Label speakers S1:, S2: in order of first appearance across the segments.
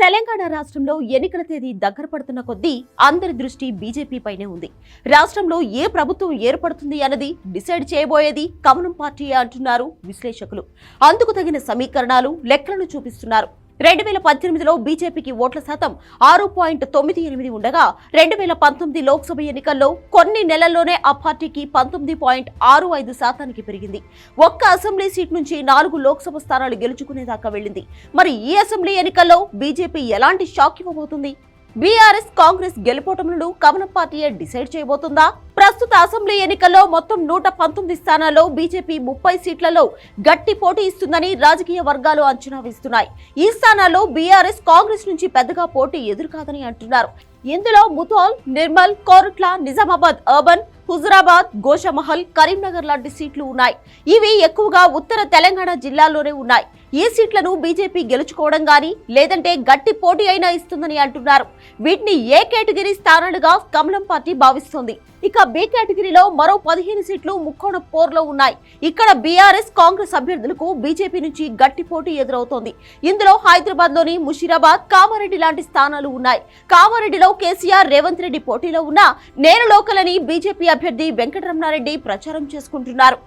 S1: తెలంగాణ రాష్ట్రంలో ఎన్నికల తేదీ దగ్గర పడుతున్న కొద్దీ అందరి దృష్టి బీజేపీ పైనే ఉంది. రాష్ట్రంలో ఏ ప్రభుత్వం ఏర్పడుతుంది అన్నది డిసైడ్ చేయబోయేది కమలం పార్టీ అంటున్నారు విశ్లేషకులు. అందుకు తగిన సమీకరణాలు, లెక్కలను చూపిస్తున్నారు. 2018లో బీజేపీకి ఓట్ల శాతం 6.98 ఉండగా 2019 లోక్సభ ఎన్నికల్లో కొన్ని నెలల్లోనే ఆ పార్టీకి 19.65 శాతానికి పెరిగింది. ఒక్క అసెంబ్లీ సీట్ నుంచి 4 లోక్సభ స్థానాలు గెలుచుకునేదాకా వెళ్ళింది. మరి ఈ అసెంబ్లీ ఎన్నికల్లో బీజేపీ ఎలాంటి షాక్ ఇవ్వబోతుంది? బీఆర్ఎస్, కాంగ్రెస్ గెలుపోటములను కమలం పార్టీయే డిసైడ్ చేయబోతుందా? ప్రస్తుత అసెంబ్లీ ఎన్నికల్లో మొత్తం 119 స్థానాల్లో బీజేపీ 30 సీట్లలో గట్టి పోటీ ఇస్తుందని రాజకీయ వర్గాలు అంచనా వేస్తున్నాయి. ఈ స్థానాల్లో బీఆర్ఎస్, కాంగ్రెస్ నుంచి పెద్దగా పోటీ ఎదురుకాదని అంటున్నారు. ఇందులో ముథోల్, నిర్మల్, కోరుట్ల, నిజామాబాద్ అర్బన్, హుజురాబాద్, గోషామహల్, కరీంనగర్ లాంటి సీట్లు ఉన్నాయి. ఇవి ఎక్కువగా ఉత్తర తెలంగాణ జిల్లాల్లోనే ఉన్నాయి. ఈ సీట్లను బీజేపీ గెలుచుకోవడం గానీ లేదంటే గట్టి పోటీ అయినా ఇస్తుందని అంటున్నారు. వీటిని ఏ కేటగిరీ స్థానాలుగా కమలం పార్టీ భావిస్తోంది. ఇక బి కేటగిరీలో మరో 15 సీట్లు ముక్కోణ పోర్లో ఉన్నాయి. ఇక్కడ బీఆర్ఎస్, కాంగ్రెస్ అభ్యర్థులకు బీజేపీ నుంచి గట్టి పోటీ ఎదురవుతోంది. ఇందులో హైదరాబాద్ లోని ముషీరాబాద్, కామారెడ్డి లాంటి స్థానాలు ఉన్నాయి. కామారెడ్డిలో కేసీఆర్, రేవంత్ రెడ్డి పోటీలో ఉన్న నేను లోకలని బీజేపీ అభ్యర్థి వెంకటరమణారెడ్డి ప్రచారం చేసుకుంటున్నారు.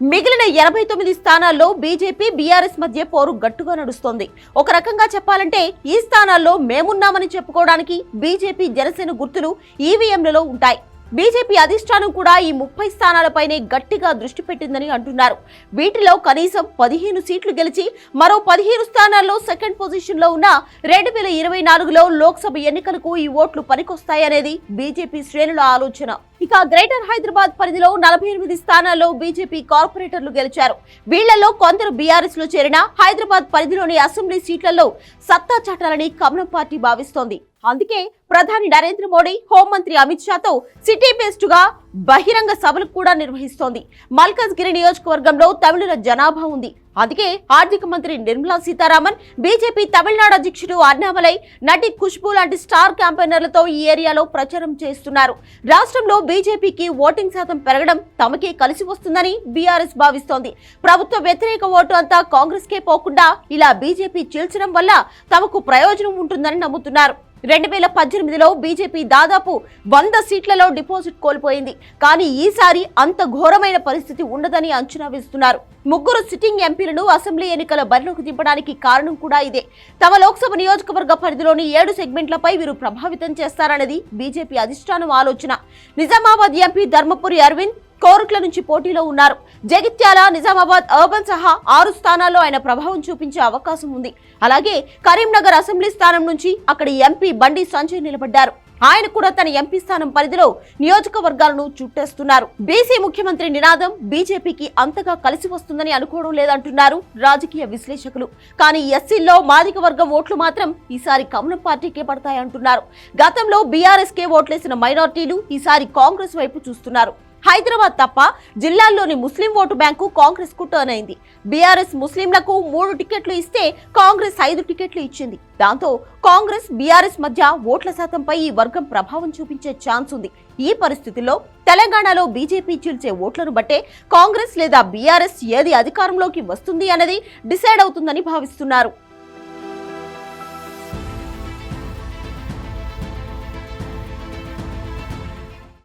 S1: మిగిలిన 89 స్థానాల్లో బీజేపీ, బీఆర్ఎస్ మధ్య పోరు గట్టుగా నడుస్తోంది. ఒక రకంగా చెప్పాలంటే ఈ స్థానాల్లో మేమున్నామని చెప్పుకోవడానికి బీజేపీ, జనసేన గుర్తులు ఈవీఎంలలో ఉంటాయి. బీజేపీ అధిష్టానం కూడా ఈ 30 స్థానాలపైనే గట్టిగా దృష్టి పెట్టిందని అంటున్నారు. వీటిలో కనీసం 15 సీట్లు గెలిచి మరో 15 స్థానాల్లో సెకండ్ పొజిషన్ లో ఉన్న 2024లో లోక్సభ ఎన్నికలకు ఈ ఓట్లు పనికొస్తాయనేది బీజేపీ శ్రేణుల ఆలోచన. ఇక గ్రేటర్ హైదరాబాద్ పరిధిలో 48 స్థానాల్లో బీజేపీ కార్పొరేటర్లు గెలిచారు. వీళ్లలో కొందరు బీఆర్ఎస్ లో చేరిన హైదరాబాద్ పరిధిలోని అసెంబ్లీ సీట్లలో సత్తా చాటాలని కమలం పార్టీ భావిస్తోంది. అందుకే ప్రధాని నరేంద్ర మోడీ, హోంమంత్రి అమిత్ షాతో సిటీ బేస్డ్ గా బహిరంగ సభలు కూడా నిర్వహిస్తోంది. మల్కాజ్గిరి నియోజకవర్గంలో తమిళుల జనాభా ఉంది. అందుకే ఆర్థిక మంత్రి నిర్మలా సీతారామన్, బీజేపీ తమిళనాడు అధ్యక్షుడు అన్నామలై, నటి ఖుష్బూ లాంటి స్టార్ క్యాంపెయినర్లతో ఈ ఏరియాలో ప్రచారం చేస్తున్నారు. రాష్ట్రంలో బీజేపీకి ఓటింగ్ శాతం పెరగడం తమకే కలిసి వస్తుందని బీఆర్ఎస్ భావిస్తోంది. ప్రభుత్వ వ్యతిరేక ఓటు అంతా కాంగ్రెస్ కే పోకుండా ఇలా బీజేపీ చీల్చడం వల్ల తమకు ప్రయోజనం ఉంటుందని నమ్ముతున్నారు. 2018లో బీజేపీ దాదాపు 100 సీట్లలో డిపాజిట్ కోల్పోయింది. కానీ ఈసారి అంత ఘోరమైన పరిస్థితి ఉండదని అంచనా వేస్తున్నారు. 3 సిట్టింగ్ ఎంపీలను అసెంబ్లీ ఎన్నికల బరిలోకి దింపడానికి కారణం కూడా ఇదే. తమ లోక్సభ నియోజకవర్గ పరిధిలోని 7 సెగ్మెంట్లపై వీరు ప్రభావితం చేస్తారన్నది బీజేపీ అధిష్టానం ఆలోచన. నిజామాబాద్ ఎంపీ ధర్మపురి అరవింద్ కోరుట్ల నుంచి పోటీలో ఉన్నారు. జగిత్యాల, నిజామాబాద్ అర్బన్ సహా 6 స్థానాల్లో ఆయన ప్రభావం చూపించే అవకాశం ఉంది. అలాగే కరీంనగర్ అసెంబ్లీ స్థానం నుంచి అక్కడి ఎంపీ బండి సంజయ్ నిలబడ్డారు. ఆయన కూడా తన ఎంపీ స్థానం పరిధిలో నియోజకవర్గాలను చుట్టేస్తున్నారు. బీసీ ముఖ్యమంత్రి నినాదం బీజేపీకి అంతగా కలిసి వస్తుందని అనుకోవడం లేదంటున్నారు రాజకీయ విశ్లేషకులు. కానీ ఎస్సీల్లో మాదిగ వర్గం ఓట్లు మాత్రం ఈసారి కమలం పార్టీకే పడతాయంటున్నారు. గతంలో బీఆర్ఎస్ కే ఓట్లేసిన మైనార్టీలు ఈసారి కాంగ్రెస్ వైపు చూస్తున్నారు. హైదరాబాద్ తప్ప జిల్లాల్లోని ముస్లిం ఓటు బ్యాంకు కాంగ్రెస్ కు టర్న్ అయింది. బీఆర్ఎస్ ముస్లింలకు 3 టికెట్లు ఇస్తే కాంగ్రెస్ 5 టికెట్లు ఇచ్చింది. దాంతో కాంగ్రెస్, బీఆర్ఎస్ మధ్య ఓట్ల శాతంపై ఈ వర్గం ప్రభావం చూపించే ఛాన్స్ ఉంది. ఈ పరిస్థితుల్లో తెలంగాణలో బీజేపీ చీల్చే ఓట్లను బట్టే కాంగ్రెస్ లేదా బీఆర్ఎస్ ఏది అధికారంలోకి వస్తుంది అన్నది డిసైడ్ అవుతుందని భావిస్తున్నారు.